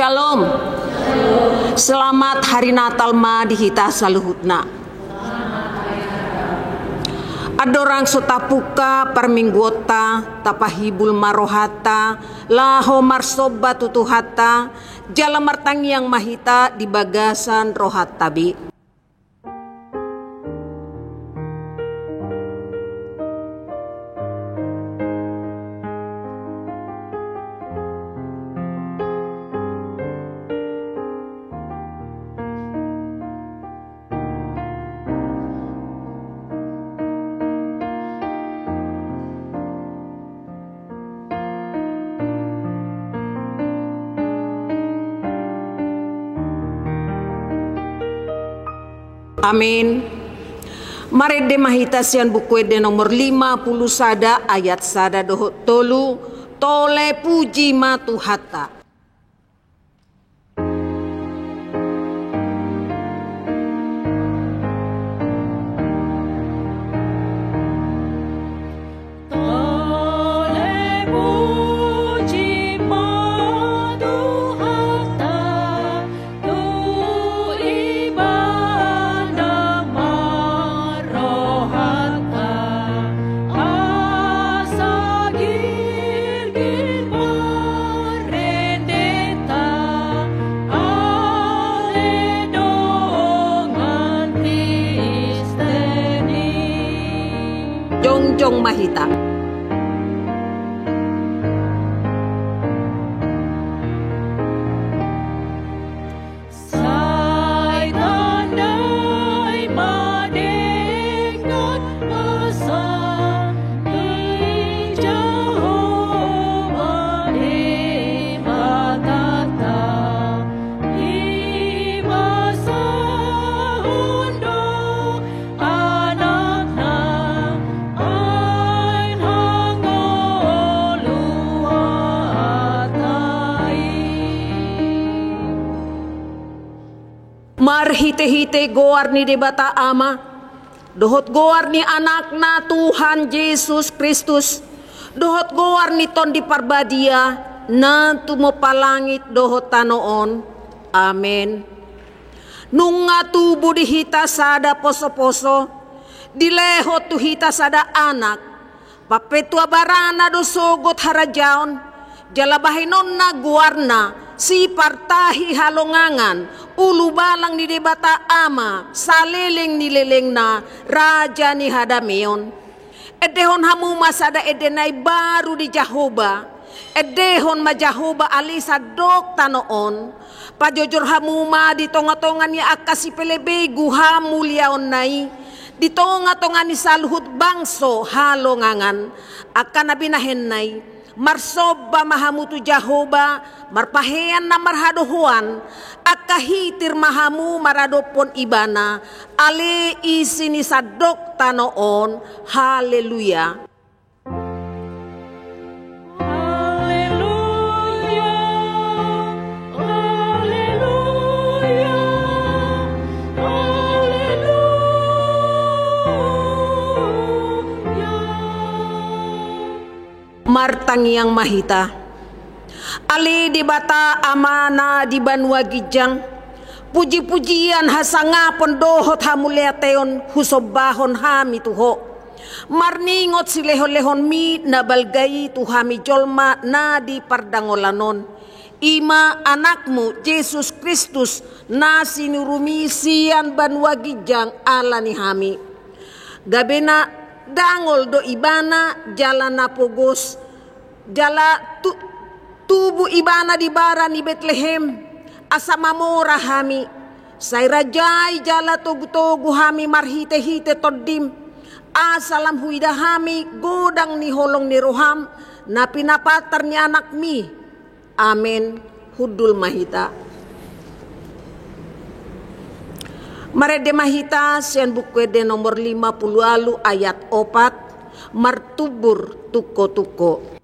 Shalom. Selamat hari Natal ma dihita saluhutna. Adorang sotapuka permingguota tapahibul marohata laho marsoba tutuhata jala martangi yang mahita di bagasan rohat tabi. Amin. Mari de mahita sian buku de nomor 50 sada ayat sada dohot tolu tole puji matuhata. Jongjong mahita. Mar hite-hite goar ni debata ama, dohot goar ni anak na Tuhan Yesus Kristus, dohot goar ni ton di parbadia na tumopalangit dohot tanoon. Amen. Nunga tubo di hita sada poso-poso, dilehot tu hita sada anak, papetua barana do sogot harajaon, jalabahinon na guarna, si partahi halongangan, ulu balang ni debata ama, saleleng ni leleng na, raja ni hadameon. Edehon hamu masada edenay baru di Jahoba, edehon ma Jahoba alisa dok tanoon, pajojor hamu ma di tonga-tonga ni akasi pelebegu hamu liaon nai, di tonga-tonga ni saluhut bangso halongangan, akan nabinahen nai, marsoba mahamutu Jahoba, marpahean na marhadohuan, akahitir mahamu maradopon ibana, ale isini sadok tanoon, haleluya. Martang yang mahita ali di bata amana di banua gijang puji-pujian hasanga pondohot hamuleateon husobahon hami tuho marningot silehon-lehon mi na balgai tuhami jolma na di pardangolanon ima anakmu Yesus Kristus na sinurumisian banua gijang ala ni hami gabena dangol do ibana jala napogos jala tubu ibana di bara ni Bethlehem asa mamora hami say rajai jala togu-togu hami marhite-hite toddim asalam huida hami godang ni holong ni roham na pinapatar ni anak mi. Amen. Hudul mahita. Marede mahita sian buku de nomor 50 ayat 4 martubur tuko-tuko.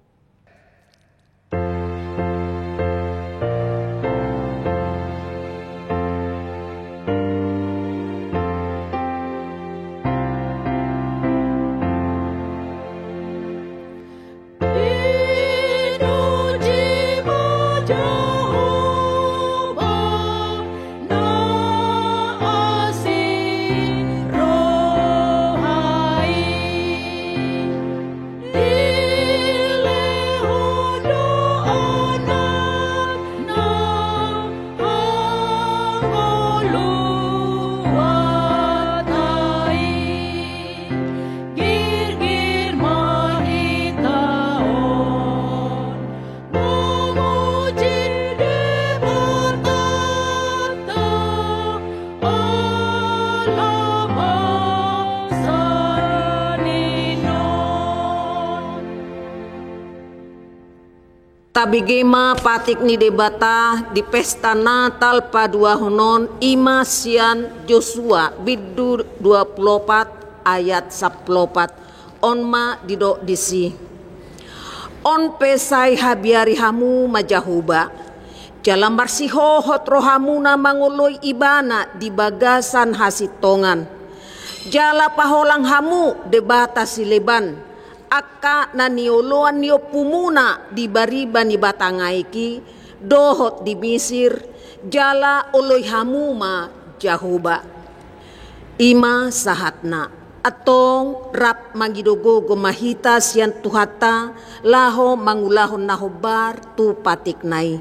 Tabigema patik ni debata di pesta Natal padua honon ima sian Joshua bidu 24 ayat 14 onma didok disi. On pesai habiari hamu majahuba. Jalan marsihohot rohamuna manguloi ibana di bagasan hasitongan. Jala paholang hamu debata sileban. Aka na nioloan niyo pumuna di bariba ni batangaiki dohot di Misir jala oloy hamuma jahuba ima sahatna atong rap magidogo gomahita sian tuhata laho mangulahon nahobar tu patiknai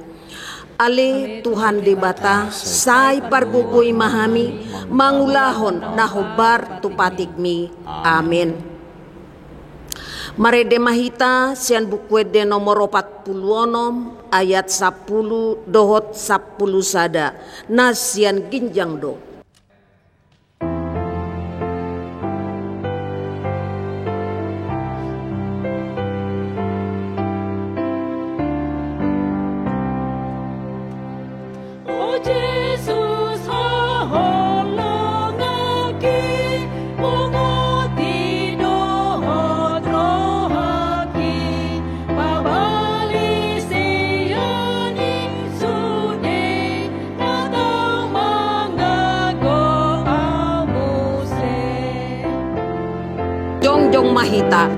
ale Tuhan debata say pargugoy mahami mangulahon nahobar tu patikmi amin. Marede mahita sian bukwede nomor 46 ayat 10 dohot 10 sada na sian ginjang do. Oh Jesus, haholong aki mungoti dohot rohaki pabali siyani sude natang manggago amuse. Jongjong mahita.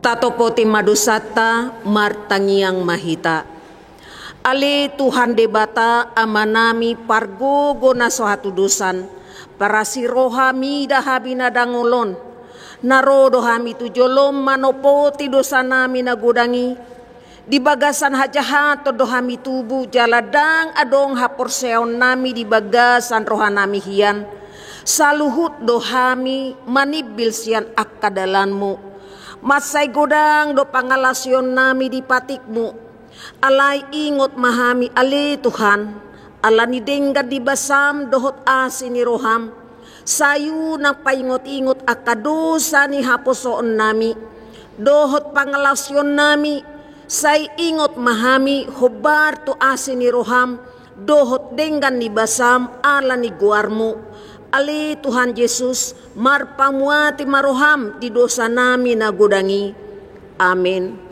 Tatopoti madusata martangiang mahita. Ali Tuhan debata amanami pargogo na sohatudusan para si rohami dahabi na dangolon. Narodo hami tujolom manopoti dosa nami nagudangi. Di bagasan hajahat dohami tubu jaladang adong haporseon nami di bagasan rohanami hian. Saluhut dohami manibil sian akadalanmu. Masay godang do pangalasyon nami di patikmu. Alay ingot mahami ali Tuhan. Ala ni denggad di basam dohot asin ni roham. Sayu nang paingot-ingot akadosa ni haposoon nami. Dohot pangalasyon nami. Say ingot mahami hobar to asin ni roham. Dohot denggan ni basam ala ni guarmu. Ali Tuhan Yesus marpamuati maroham di dosa nami nagudangi. Amin.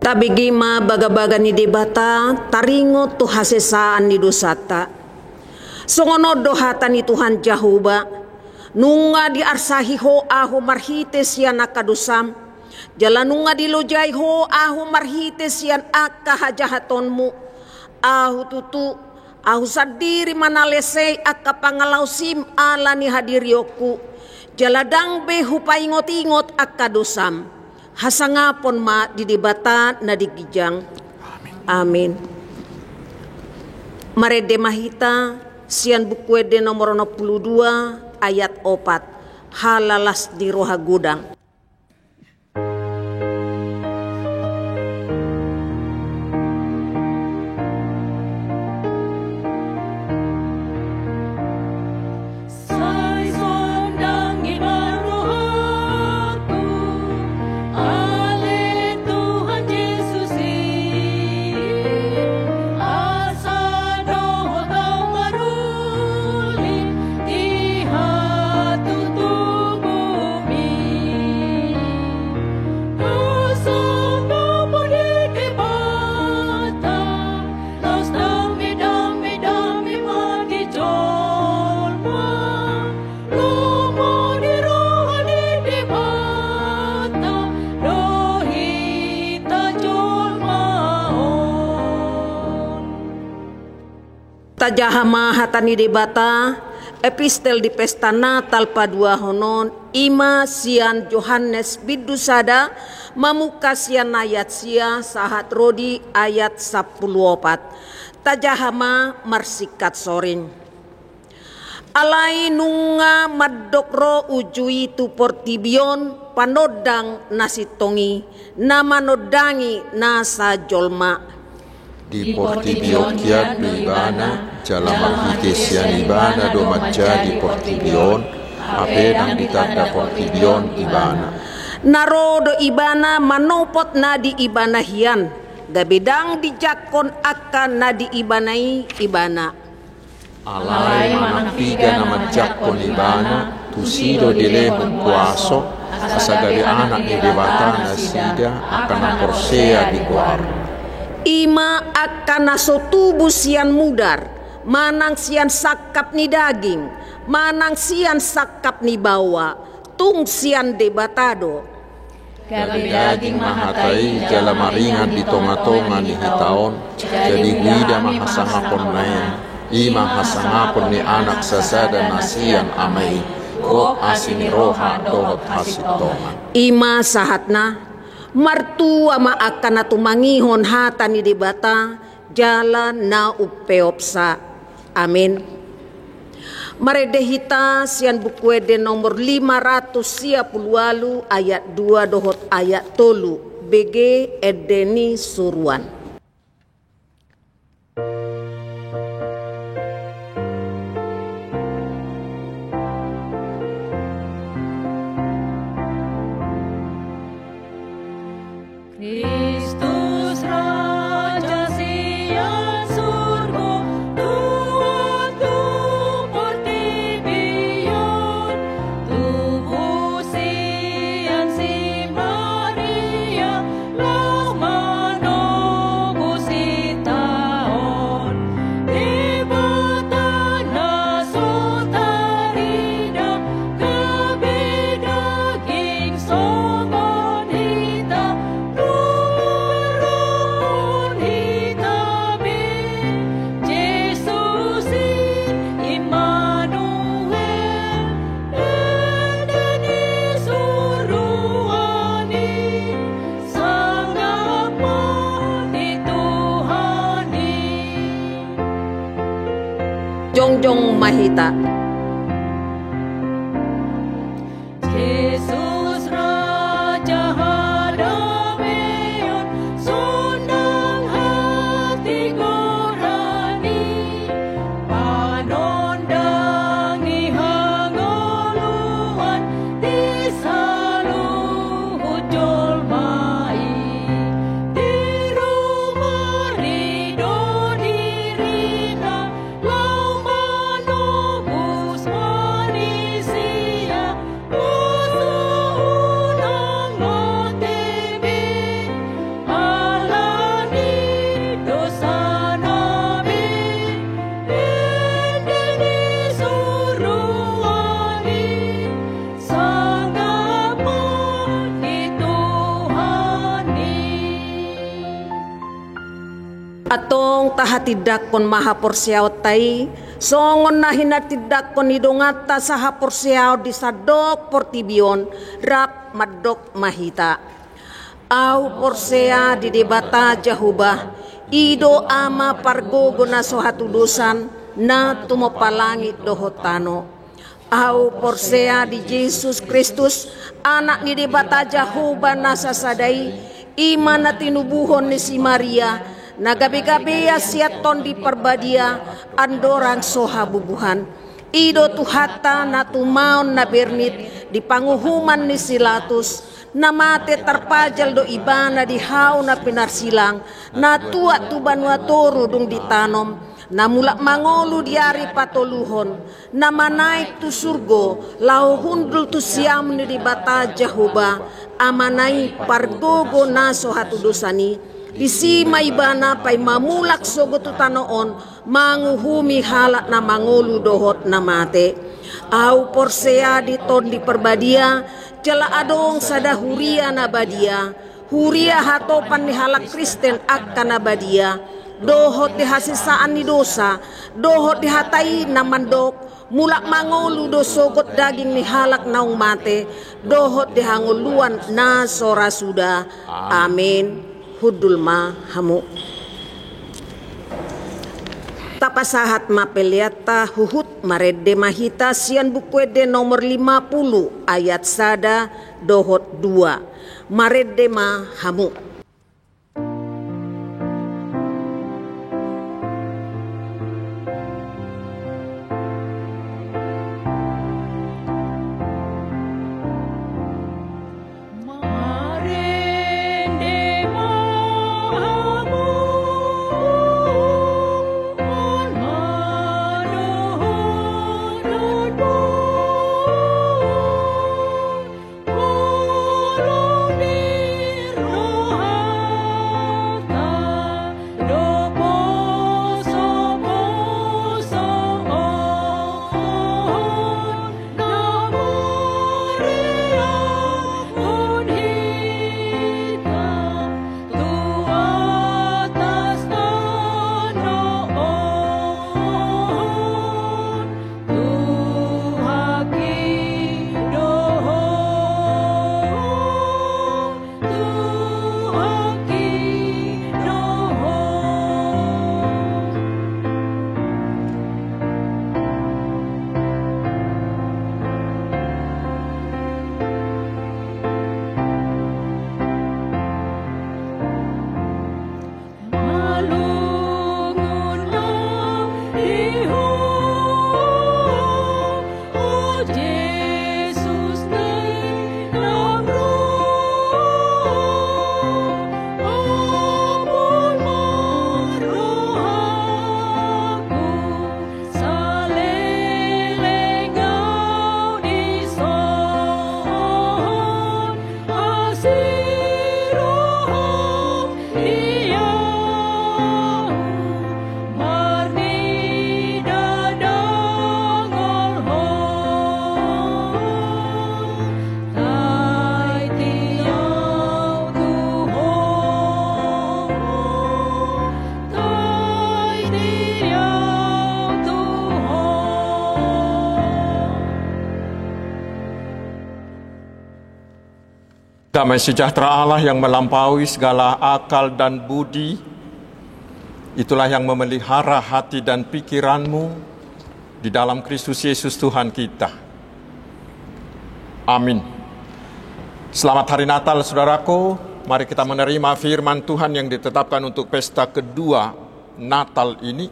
Tabigima baga-baga ni debata taringo tu hasesaan ni dosata. Songono dohata ni Tuhan Jahuba nunga di arsahi ho ahu marhites yan akadusam. Jalanunga di lojay ho ahu marhites yan akahajahatonmu. Ahu tutu ahu sadiri manalesay akapangalausim ala ni hadirioku. Jaladang behu paingot-ingot akadusam. Hasangapon ma di debata na digijang. Amin. Marede mahita sian bukwede nomor 62 ayat 4 halalas di roha gudang. Ale Tuhan Yesus Tajahama hatani debata epistel di pesta Natal padua honon ima sian Yohanes bidusada mamuka sian ayat sia sahat rodi ayat 14. Tajahama marsikat sorin. Alai nunga madokro ujui tu portibion panodang nasitongi nama nodangi nasa jolma. Di portibion kiat ibana jalan hikesian ibana do majadi portibion apedang ditanda portibion ibana. Narodo ibana manopot na di ibana hian gabedang dijakon akan na di ibanai ibana. Alai manampiga nama jakon ibana tusido dilehun kuaso asagari anak ni debatana sida akan porsea di kuar. Ima akan naso tubuh sian mudar, manang sian sakap ni daging, manang sian sakap ni bawa, tung sian debatado. Dari daging mahatai jala maringan di tonga-tonga ni hitaon, jadi guida mahasangapon naen, ima hasangapon ni anak sasada nasian amai, kok asing roha dohot hasitongan. Ima sahatna, martua ma akan natumangihon hata ni debata jalan na upeopsa. Amin. Maredehita sian bukuede nomor 500 ayat 2 dohot ayat 3 BG Edeni Suruan. Kristus Raja sian surga Tuhan tu portibion tubuh sian si Maria lau manobus itaon di batana sotarida kabedaging sogon hita Jongjong mahita. Yesus Raja hadameon sundang hati gorani panondangi hangoluan di saluhut jolmai di rumah ridho dirina lau manobus manisia unang notebe alani dosa nabi endeni suruani sangapa di Tuhani. Atong tahatidakon maha porsiaw tay songon na hinatidakon idongata saha porsiaw di sadok portibion rap madok mahita. Au porsea di debata jahubah ido ama pargogo na sohatudusan na tumopalangit dohotano. Au porsea di Yesus Kristus anak ni debata jahubah na sasadai ima na tinubuhon ni si Maria nagabi-gabiya siaton di perbadia andorang soha bubuhan ido tuhata na tumaon na bernit di panguhuman ni Silatus na mate terpajal do ibana di hau na pinarsilang na tua tu banua toro dung ditanom na mulak mangolu diari patoluhon na manai tu surgo lau hundul tu siam ni di bata jahuba amanai pargogo na sohatu dosani isi maibana pay mamulak sogo tutanoon manguhumi halak na mangolu dohot na mate. Au porsea diton di perbadia jala adong sada huria na badia huria hatopan ni halak Kristen akan na badia dohot di hasisaan ni dosa, dohot di hatai na mandok, mulak mangolu do sogot daging ni halak naung mate, dohot di hanguluan na sora suda. Amin. Hudul ma hamu. Tapasahat mapeliata huhut marede mahita sian bukwede nomor 50 ayat sada dohot 2. Marede ma hamu. Damai sejahtera Allah yang melampaui segala akal dan budi, itulah yang memelihara hati dan pikiranmu di dalam Kristus Yesus Tuhan kita. Amin. Selamat Hari Natal, saudaraku. Mari kita menerima firman Tuhan yang ditetapkan untuk pesta kedua Natal ini,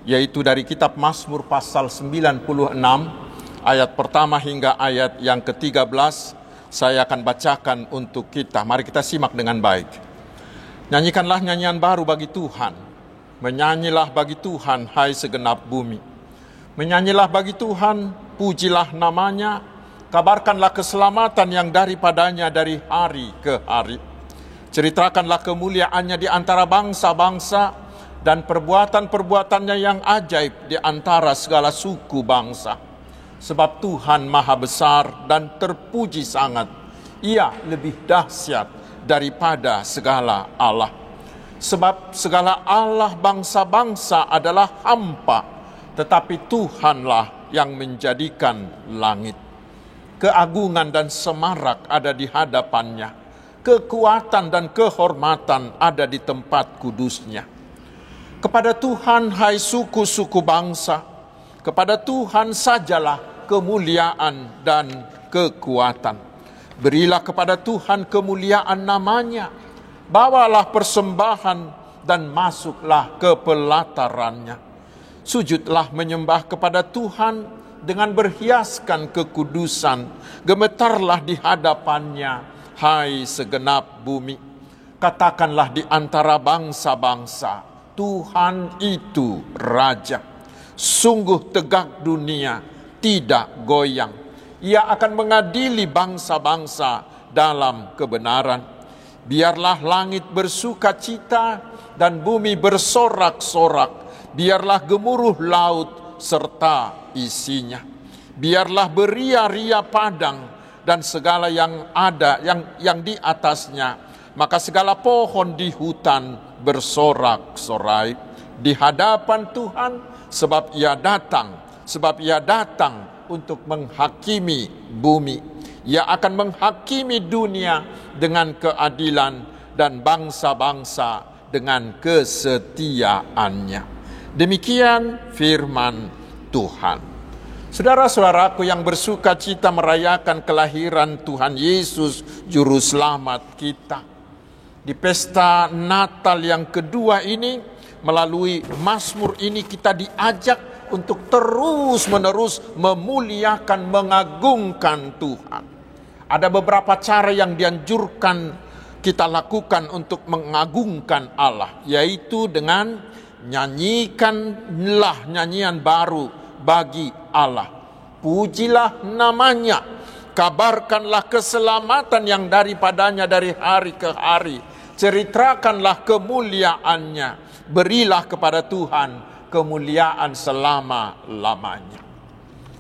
yaitu dari kitab Mazmur pasal 96, ayat pertama hingga ayat yang ke-13. Saya akan bacakan untuk kita. Mari kita simak dengan baik. Nyanyikanlah nyanyian baru bagi Tuhan. Menyanyilah bagi Tuhan, hai segenap bumi. Menyanyilah bagi Tuhan, pujilah namanya. Kabarkanlah keselamatan yang daripadanya dari hari ke hari. Ceritakanlah kemuliaannya di antara bangsa-bangsa dan perbuatan-perbuatannya yang ajaib di antara segala suku bangsa. Sebab Tuhan maha besar dan terpuji sangat. Ia lebih dahsyat daripada segala Allah. Sebab segala Allah bangsa-bangsa adalah hampa, tetapi Tuhanlah yang menjadikan langit. Keagungan dan semarak ada di hadapannya. Kekuatan dan kehormatan ada di tempat kudusnya. Kepada Tuhan, hai suku-suku bangsa, kepada Tuhan sajalah kemuliaan dan kekuatan. Berilah kepada Tuhan kemuliaan namanya. Bawalah persembahan dan masuklah ke pelatarannya. Sujudlah menyembah kepada Tuhan dengan berhiaskan kekudusan. Gemetarlah di hadapannya, hai segenap bumi. Katakanlah di antara bangsa-bangsa, Tuhan itu Raja. Sungguh tegak dunia, tidak goyang. Ia akan mengadili bangsa-bangsa dalam kebenaran. Biarlah langit bersuka cita dan bumi bersorak-sorak. Biarlah gemuruh laut serta isinya. Biarlah beria-ria padang dan segala yang ada yang di atasnya. Maka segala pohon di hutan bersorak-sorai di hadapan Tuhan, sebab Ia datang untuk menghakimi bumi. Ia akan menghakimi dunia dengan keadilan dan bangsa-bangsa dengan kesetiaannya. Demikian firman Tuhan. Saudara-saudaraku yang bersuka cita merayakan kelahiran Tuhan Yesus Juru Selamat kita. Di pesta Natal yang kedua ini, melalui Mazmur ini kita diajak untuk terus-menerus memuliakan, mengagungkan Tuhan. Ada beberapa cara yang dianjurkan kita lakukan untuk mengagungkan Allah, yaitu dengan nyanyikanlah nyanyian baru bagi Allah. Pujilah namanya, kabarkanlah keselamatan yang daripadanya dari hari ke hari. Ceritakanlah kemuliaannya, berilah kepada Tuhan kemuliaan selama-lamanya.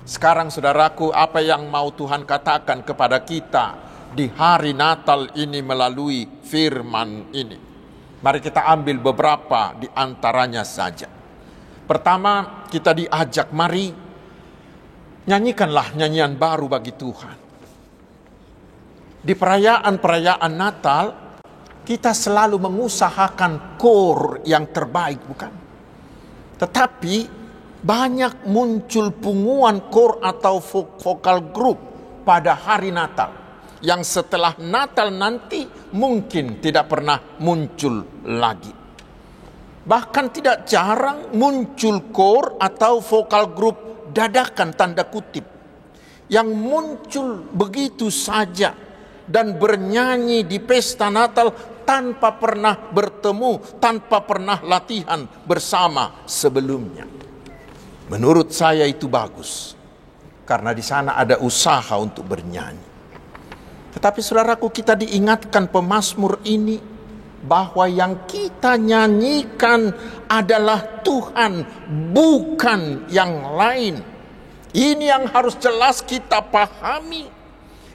Sekarang saudaraku, apa yang mau Tuhan katakan kepada kita di hari Natal ini melalui firman ini? Mari kita ambil beberapa di antaranya saja. Pertama, kita diajak, mari nyanyikanlah nyanyian baru bagi Tuhan. Di perayaan-perayaan Natal, kita selalu mengusahakan core yang terbaik, bukan? Tetapi banyak muncul punguan core atau vokal group pada hari Natal, yang setelah Natal nanti mungkin tidak pernah muncul lagi. Bahkan tidak jarang muncul core atau vokal group dadakan tanda kutip, yang muncul begitu saja dan bernyanyi di pesta Natal tanpa pernah bertemu, tanpa pernah latihan bersama sebelumnya. Menurut saya itu bagus, karena di sana ada usaha untuk bernyanyi. Tetapi saudaraku, kita diingatkan pemazmur ini bahwa yang kita nyanyikan adalah Tuhan, bukan yang lain. Ini yang harus jelas kita pahami.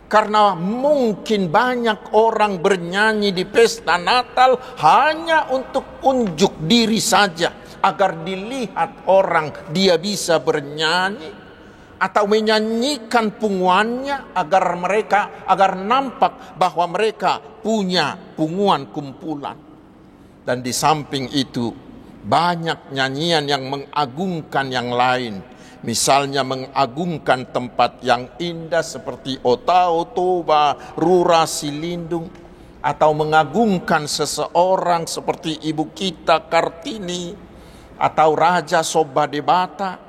Karena mungkin banyak orang bernyanyi di pesta Natal hanya untuk unjuk diri saja, agar dilihat orang dia bisa bernyanyi, atau menyanyikan punguannya agar nampak bahwa mereka punya punguan kumpulan. Dan di samping itu banyak nyanyian yang mengagungkan yang lain. Misalnya mengagungkan tempat yang indah seperti Otao Toba, Rura Silindung, atau mengagungkan seseorang seperti ibu kita Kartini atau Raja Sobadebata,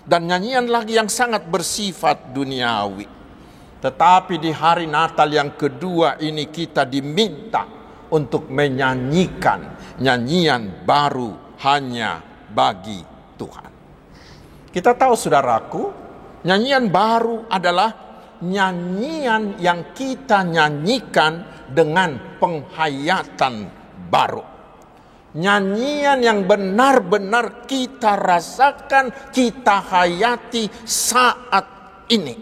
dan nyanyian lagi yang sangat bersifat duniawi. Tetapi di hari Natal yang kedua ini kita diminta untuk menyanyikan nyanyian baru hanya bagi Tuhan. Kita tahu saudaraku, nyanyian baru adalah nyanyian yang kita nyanyikan dengan penghayatan baru. Nyanyian yang benar-benar kita rasakan, kita hayati saat ini.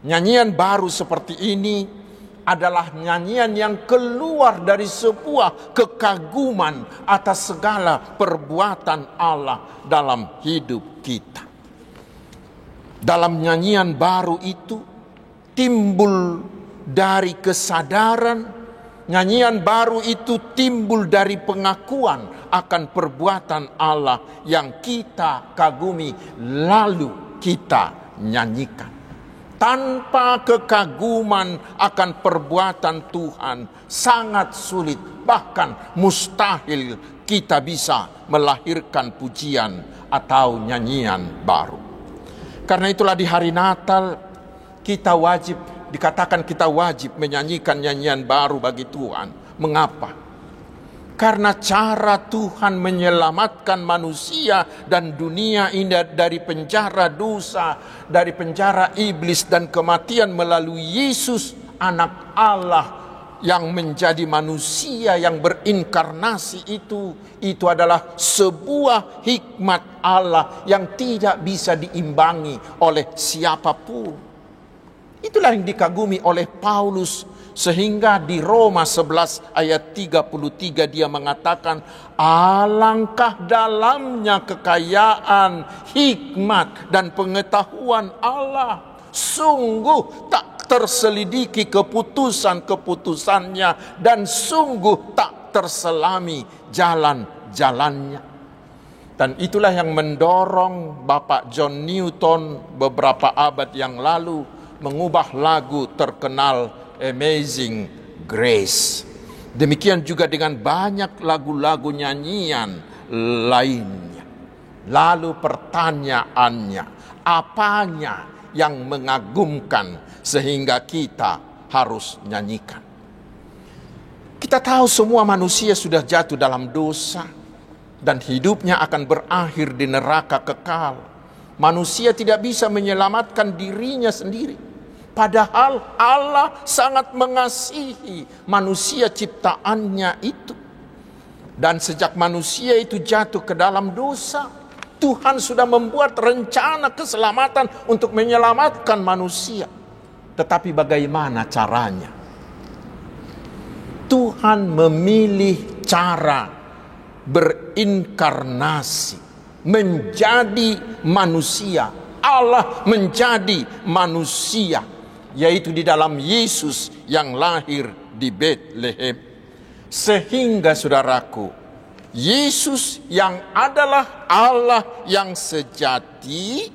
Nyanyian baru seperti ini adalah nyanyian yang keluar dari sebuah kekaguman atas segala perbuatan Allah dalam hidup kita. Dalam nyanyian baru itu timbul dari kesadaran, nyanyian baru itu timbul dari pengakuan akan perbuatan Allah yang kita kagumi lalu kita nyanyikan. Tanpa kekaguman akan perbuatan Tuhan sangat sulit, bahkan mustahil kita bisa melahirkan pujian atau nyanyian baru. Karena itulah di hari Natal kita wajib menyanyikan nyanyian baru bagi Tuhan. Mengapa? Karena cara Tuhan menyelamatkan manusia dan dunia ini dari penjara dosa, dari penjara iblis dan kematian melalui Yesus, anak Allah yang menjadi manusia yang berinkarnasi itu adalah sebuah hikmat Allah yang tidak bisa diimbangi oleh siapapun. Itulah yang dikagumi oleh Paulus Sehingga di Roma 11 ayat 33 dia mengatakan, alangkah dalamnya kekayaan, hikmat dan pengetahuan Allah. Sungguh tak terselidiki keputusan-keputusannya dan sungguh tak terselami jalan-jalannya. Dan itulah yang mendorong Bapak John Newton beberapa abad yang lalu mengubah lagu terkenal Amazing Grace. Demikian juga dengan banyak lagu-lagu nyanyian lainnya. Lalu pertanyaannya, apanya yang mengagumkan sehingga kita harus nyanyikan? Kita tahu semua manusia sudah jatuh dalam dosa dan hidupnya akan berakhir di neraka kekal. Manusia tidak bisa menyelamatkan dirinya sendiri. Padahal Allah sangat mengasihi manusia ciptaannya itu. Dan sejak manusia itu jatuh ke dalam dosa, Tuhan sudah membuat rencana keselamatan untuk menyelamatkan manusia. Tetapi bagaimana caranya? Tuhan memilih cara berinkarnasi, menjadi manusia. Allah menjadi manusia, yaitu di dalam Yesus yang lahir di Betlehem. Sehingga saudaraku, Yesus yang adalah Allah yang sejati,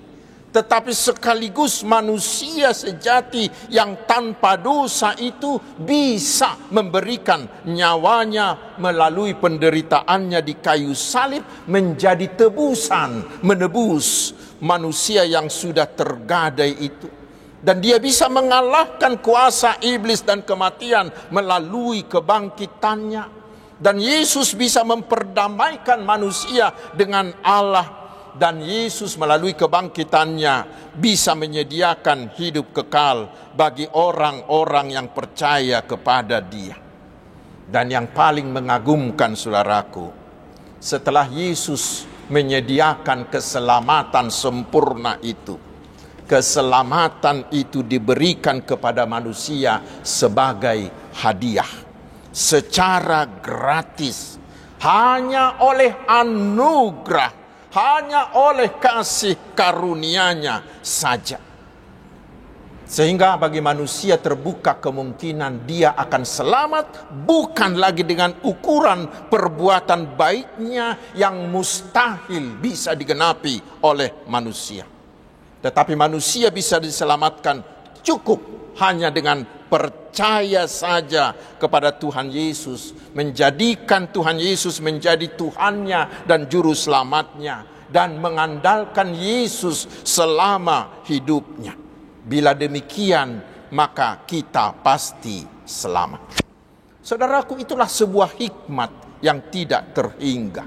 tetapi sekaligus manusia sejati yang tanpa dosa itu bisa memberikan nyawanya melalui penderitaannya di kayu salib menjadi tebusan, menebus manusia yang sudah tergadai itu. Dan dia bisa mengalahkan kuasa iblis dan kematian melalui kebangkitannya. Dan Yesus bisa memperdamaikan manusia dengan Allah. Dan Yesus melalui kebangkitannya bisa menyediakan hidup kekal bagi orang-orang yang percaya kepada Dia. Dan yang paling mengagumkan saudaraku, setelah Yesus menyediakan keselamatan sempurna itu, keselamatan itu diberikan kepada manusia sebagai hadiah secara gratis, hanya oleh anugerah, hanya oleh kasih karunia-Nya saja. Sehingga bagi manusia terbuka kemungkinan dia akan selamat bukan lagi dengan ukuran perbuatan baiknya yang mustahil bisa digenapi oleh manusia. Tetapi manusia bisa diselamatkan cukup hanya dengan percaya saja kepada Tuhan Yesus, menjadikan Tuhan Yesus menjadi Tuhannya dan juru selamatnya, dan mengandalkan Yesus selama hidupnya. Bila demikian, maka kita pasti selamat. Saudaraku, itulah sebuah hikmat yang tidak terhingga.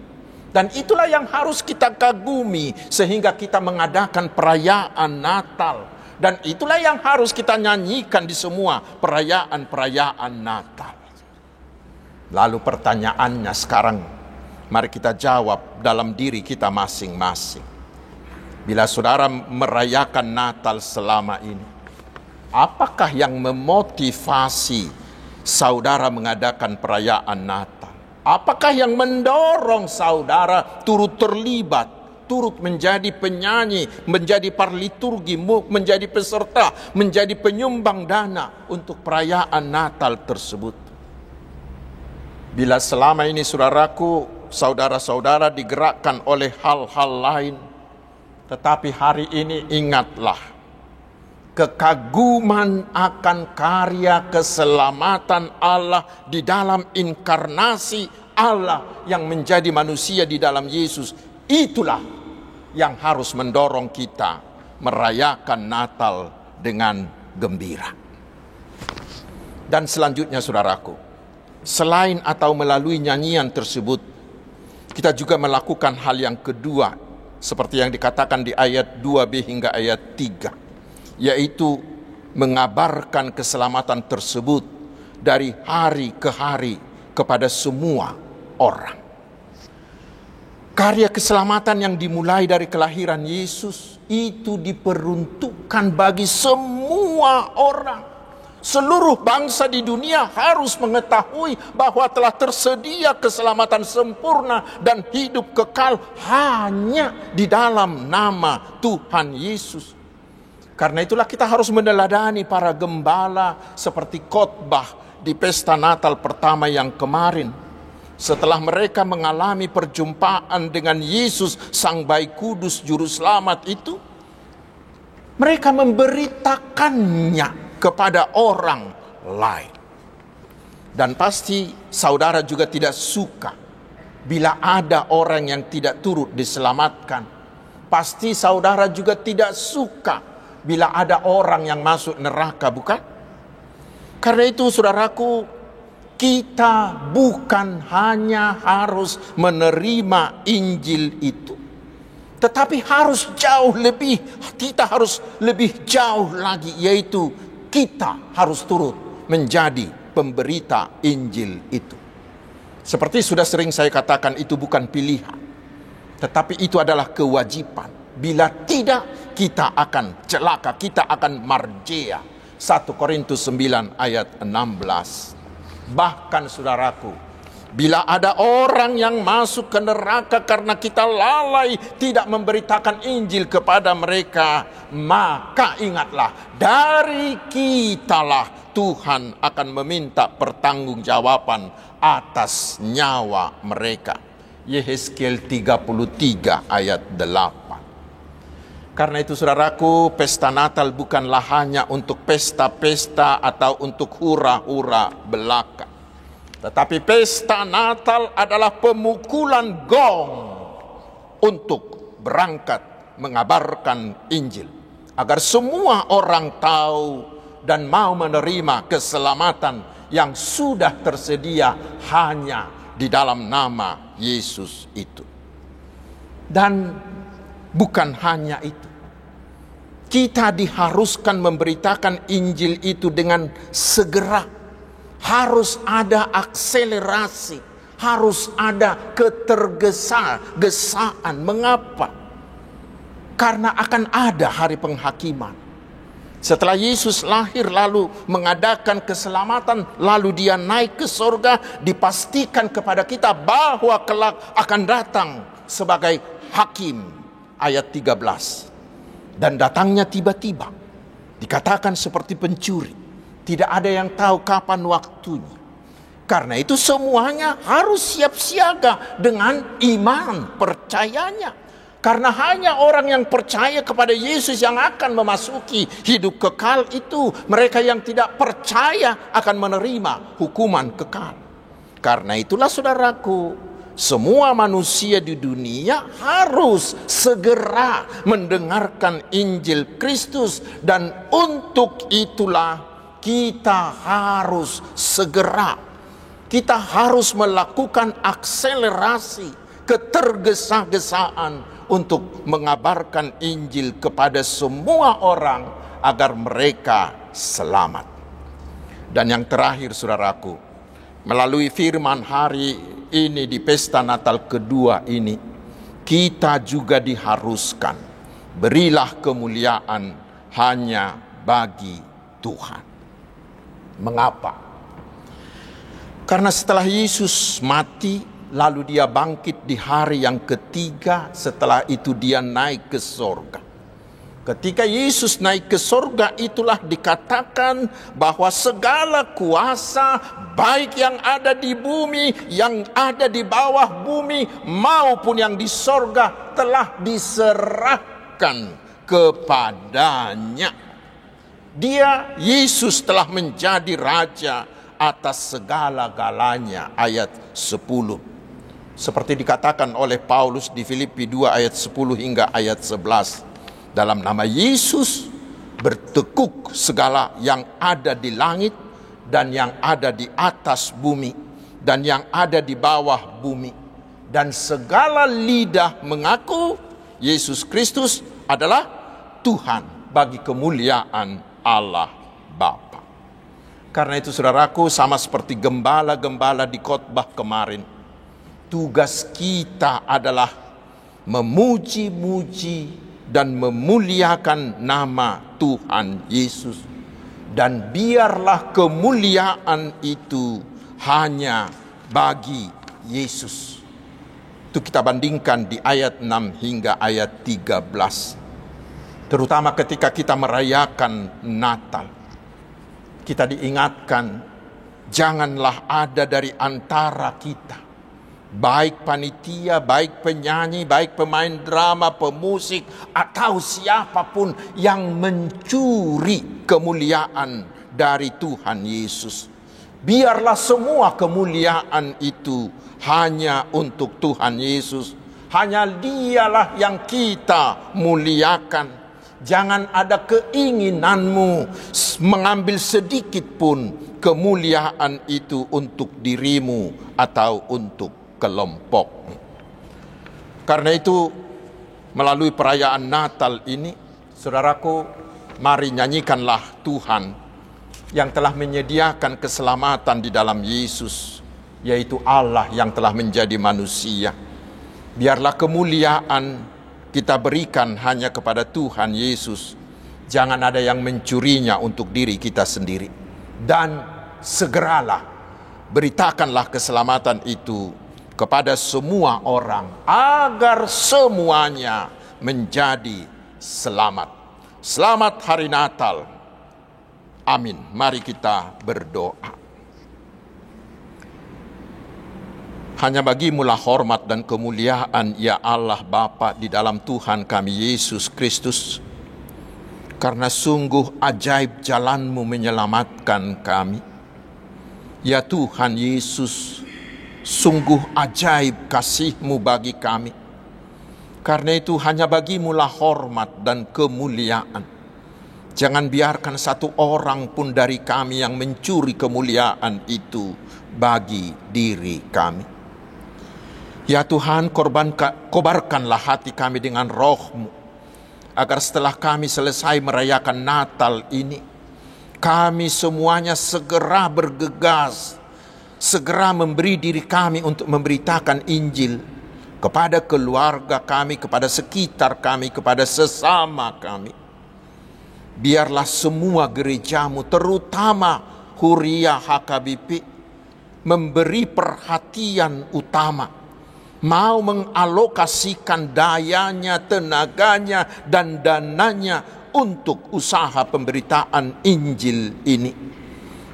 Dan itulah yang harus kita kagumi sehingga kita mengadakan perayaan Natal. Dan itulah yang harus kita nyanyikan di semua perayaan-perayaan Natal. Lalu pertanyaannya sekarang, mari kita jawab dalam diri kita masing-masing. Bila saudara merayakan Natal selama ini, apakah yang memotivasi saudara mengadakan perayaan Natal? Apakah yang mendorong saudara turut terlibat, turut menjadi penyanyi, menjadi parliturgi, menjadi peserta, menjadi penyumbang dana untuk perayaan Natal tersebut? Bila selama ini saudaraku, saudara-saudara digerakkan oleh hal-hal lain, tetapi hari ini ingatlah, kekaguman akan karya keselamatan Allah di dalam inkarnasi Allah yang menjadi manusia di dalam Yesus. Itulah yang harus mendorong kita merayakan Natal dengan gembira. Dan selanjutnya saudaraku, selain atau melalui nyanyian tersebut, kita juga melakukan hal yang kedua, seperti yang dikatakan di ayat 2b hingga ayat 3, yaitu mengabarkan keselamatan tersebut dari hari ke hari kepada semua orang. Karya keselamatan yang dimulai dari kelahiran Yesus itu diperuntukkan bagi semua orang. Seluruh bangsa di dunia harus mengetahui bahwa telah tersedia keselamatan sempurna dan hidup kekal hanya di dalam nama Tuhan Yesus. Karena itulah kita harus meneladani para gembala seperti khotbah di pesta Natal pertama yang kemarin. Setelah mereka mengalami perjumpaan dengan Yesus, Sang Bayi Kudus Juru Selamat itu, mereka memberitakannya kepada orang lain. Dan pasti saudara juga tidak suka bila ada orang yang tidak turut diselamatkan. Pasti saudara juga tidak suka bila ada orang yang masuk neraka, bukan? Karena itu saudaraku, kita bukan hanya harus menerima Injil itu, tetapi harus jauh lebih, kita harus lebih jauh lagi, yaitu kita harus turut menjadi pemberita Injil itu. Seperti sudah sering saya katakan, itu bukan pilihan, tetapi itu adalah kewajiban. Bila tidak, kita akan celaka, kita akan marjea. 1 Korintus 9 ayat 16. Bahkan saudaraku, bila ada orang yang masuk ke neraka karena kita lalai tidak memberitakan Injil kepada mereka, maka ingatlah, dari kitalah Tuhan akan meminta pertanggungjawaban atas nyawa mereka. Yehezkiel 33 ayat 8. Karena itu saudaraku, pesta Natal bukanlah hanya untuk pesta-pesta atau untuk hura-hura belaka. Tetapi pesta Natal adalah pemukulan gong untuk berangkat mengabarkan Injil, agar semua orang tahu dan mau menerima keselamatan yang sudah tersedia hanya di dalam nama Yesus itu. Dan bukan hanya itu, kita diharuskan memberitakan Injil itu dengan segera. Harus ada akselerasi, harus ada ketergesa-gesaan. Mengapa? Karena akan ada hari penghakiman. Setelah Yesus lahir lalu mengadakan keselamatan, lalu dia naik ke sorga, dipastikan kepada kita bahwa kelak akan datang sebagai hakim. Ayat 13. Dan datangnya tiba-tiba, dikatakan seperti pencuri. Tidak ada yang tahu kapan waktunya. Karena itu semuanya harus siap siaga dengan iman, percayanya. Karena hanya orang yang percaya kepada Yesus yang akan memasuki hidup kekal itu. Mereka yang tidak percaya akan menerima hukuman kekal. Karena itulah saudaraku, semua manusia di dunia harus segera mendengarkan Injil Kristus. Dan untuk itulah kita harus segera, kita harus melakukan akselerasi, ketergesa-gesaan untuk mengabarkan Injil kepada semua orang agar mereka selamat. Dan yang terakhir saudaraku, melalui firman hari ini di pesta Natal kedua ini, kita juga diharuskan berilah kemuliaan hanya bagi Tuhan. Mengapa? Karena setelah Yesus mati, lalu dia bangkit di hari yang ketiga, setelah itu dia naik ke sorga. Ketika Yesus naik ke sorga, itulah dikatakan bahwa segala kuasa, baik yang ada di bumi, yang ada di bawah bumi, maupun yang di sorga, telah diserahkan kepadanya. Dia, Yesus, telah menjadi Raja atas segala-galanya. Ayat 10. Seperti dikatakan oleh Paulus di Filipi 2 ayat 10 hingga ayat 11. Dalam nama Yesus bertekuk segala yang ada di langit dan yang ada di atas bumi dan yang ada di bawah bumi. Dan segala lidah mengaku Yesus Kristus adalah Tuhan bagi kemuliaan Allah Bapa. Karena itu saudaraku, sama seperti gembala-gembala di khotbah kemarin, tugas kita adalah memuji-muji dan memuliakan nama Tuhan Yesus. dan biarlah kemuliaan itu hanya bagi Yesus. Itu kita bandingkan di ayat 6 hingga ayat 13. Terutama ketika kita merayakan Natal, kita diingatkan, janganlah ada dari antara kita, baik panitia, baik penyanyi, baik pemain drama, pemusik, atau siapapun yang mencuri kemuliaan dari Tuhan Yesus. Biarlah semua kemuliaan itu hanya untuk Tuhan Yesus. Hanya Dialah yang kita muliakan. Jangan ada keinginanmu mengambil sedikit pun kemuliaan itu untuk dirimu atau untuk kelompok. Karena itu, melalui perayaan Natal ini, saudaraku, mari nyanyikanlah Tuhan yang telah menyediakan keselamatan di dalam Yesus, yaitu Allah yang telah menjadi manusia. Biarlah kemuliaan kita berikan hanya kepada Tuhan Yesus. Jangan ada yang mencurinya untuk diri kita sendiri. Dan segeralah beritakanlah keselamatan itu kepada semua orang, agar semuanya menjadi selamat. Selamat Hari Natal. Amin. Mari kita berdoa. Hanya bagimulah hormat dan kemuliaan, ya Allah Bapa, di dalam Tuhan kami Yesus Kristus. Karena sungguh ajaib jalan-Mu menyelamatkan kami. Ya Tuhan Yesus, sungguh ajaib kasih-Mu bagi kami. Karena itu hanya bagimulah hormat dan kemuliaan. Jangan biarkan satu orang pun dari kami yang mencuri kemuliaan itu bagi diri kami. Ya Tuhan, kobarkanlah hati kami dengan roh-Mu, agar setelah kami selesai merayakan Natal ini, kami semuanya segera bergegas, segera memberi diri kami untuk memberitakan Injil kepada keluarga kami, kepada sekitar kami, kepada sesama kami. Biarlah semua gereja-Mu, terutama Huria HKBP, memberi perhatian utama, mau mengalokasikan dayanya, tenaganya, dan dananya untuk usaha pemberitaan Injil ini.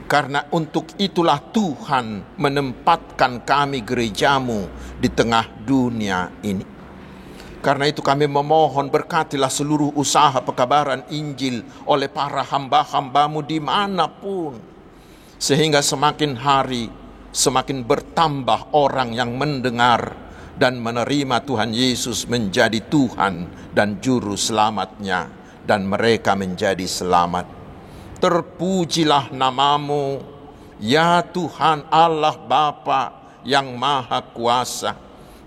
Karena untuk itulah Tuhan menempatkan kami gereja-Mu di tengah dunia ini. Karena itu kami memohon, berkatilah seluruh usaha pekabaran Injil oleh para hamba-hamba-Mu dimanapun. Sehingga semakin hari semakin bertambah orang yang mendengar dan menerima Tuhan Yesus menjadi Tuhan dan Juru Selamatnya, dan mereka menjadi selamat. Terpujilah nama-Mu, ya Tuhan Allah Bapa yang Maha Kuasa,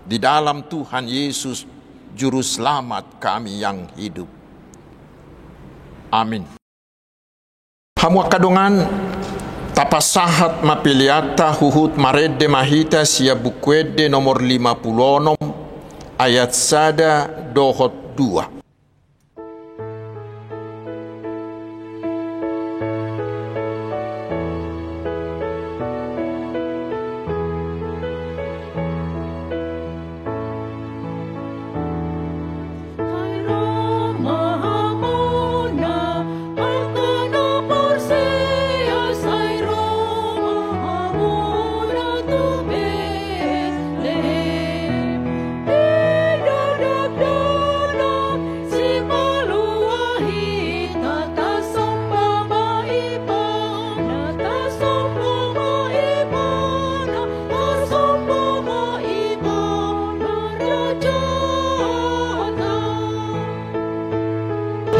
di dalam Tuhan Yesus, Juru Selamat kami yang hidup. Amin. Hamua kadongan tapasahat mapiliata huhut marede mahita sia bukwede nomor 56 ayat sada dohot 2.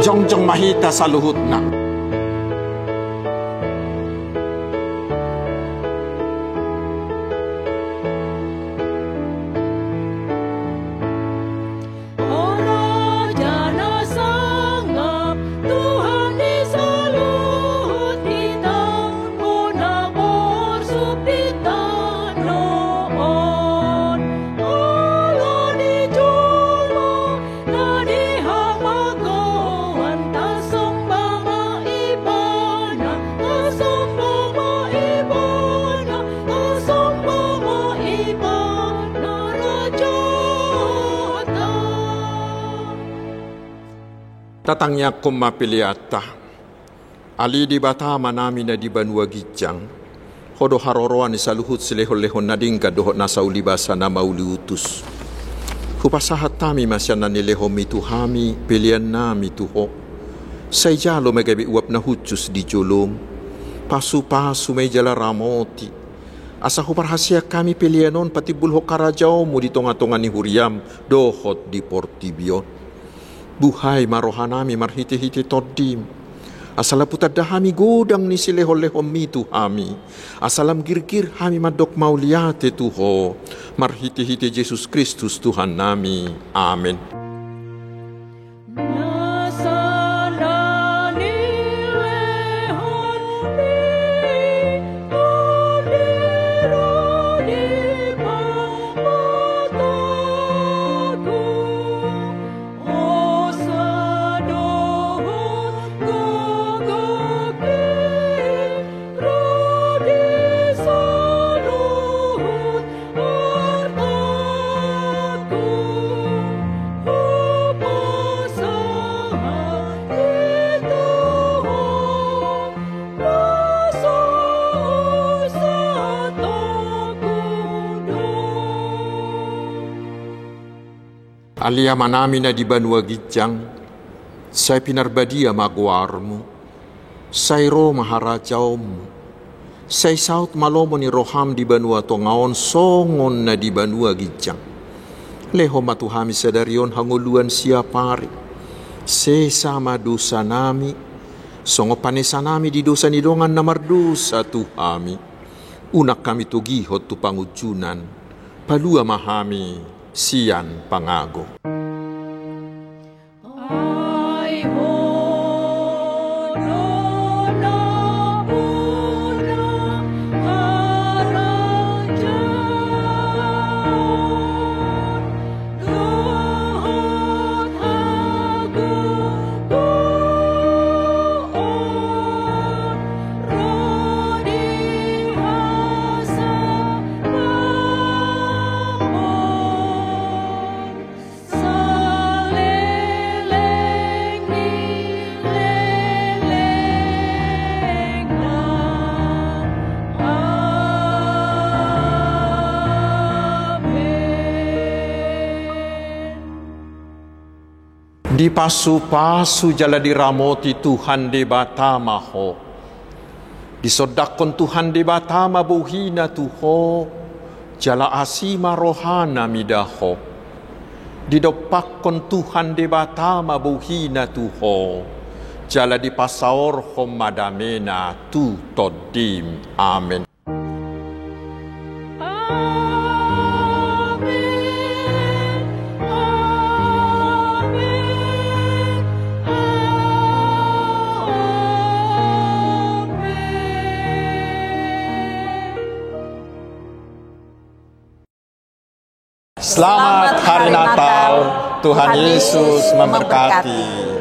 Jongjong mahita sa luhutna. Tatangnya kumma piliata. Ali di bata manami na di banua gijang. Hodo haroroan ni saluhut silehon-lehon na dingka dohot nasa ulibasa na mauliutus. Kupasahat tami masyan na nilehom mituhami, pilihan nami tuho. Say jalo magabi uap na hutsus di jolom. Pasu-pasu may jala ramoti. Asa huparhasya kami pilihanon pati bulho karajaw mo di tonga-tonga ni Huriam dohot di Portibion. Buhay marohanami marhiti-hiti todim. Asalam putad hami godang ni silehol-lehom mitu hami. Asalam girgir hami madok mauliate tuho. Marhiti-hiti Yesus Kristus Tuhan nami. Amen. Alia manami na di banua gijang, say pinarbadia magwarmu, say ro maharajawmu, say saut malomo ni roham di banua tongaon songon na di banua gijang. Leho matuhami sadarion hanguluan siapari, se sama dosa nami, songo panesa nami di dosa nidongan na mardosa tuhami. Unak kami tugihot tu pangujunan, palua mahami, sian pangago. Di pasu-pasu jala diramoti Tuhan de batama ho. Disodakon Tuhan de batama buhina tuho. Jala asima rohana midaho. Didopakon Tuhan de batama buhina tuho. Jala di pasaor hom madamena tu todim. Amen. Selamat Hari Natal, Tuhan Yesus memberkati.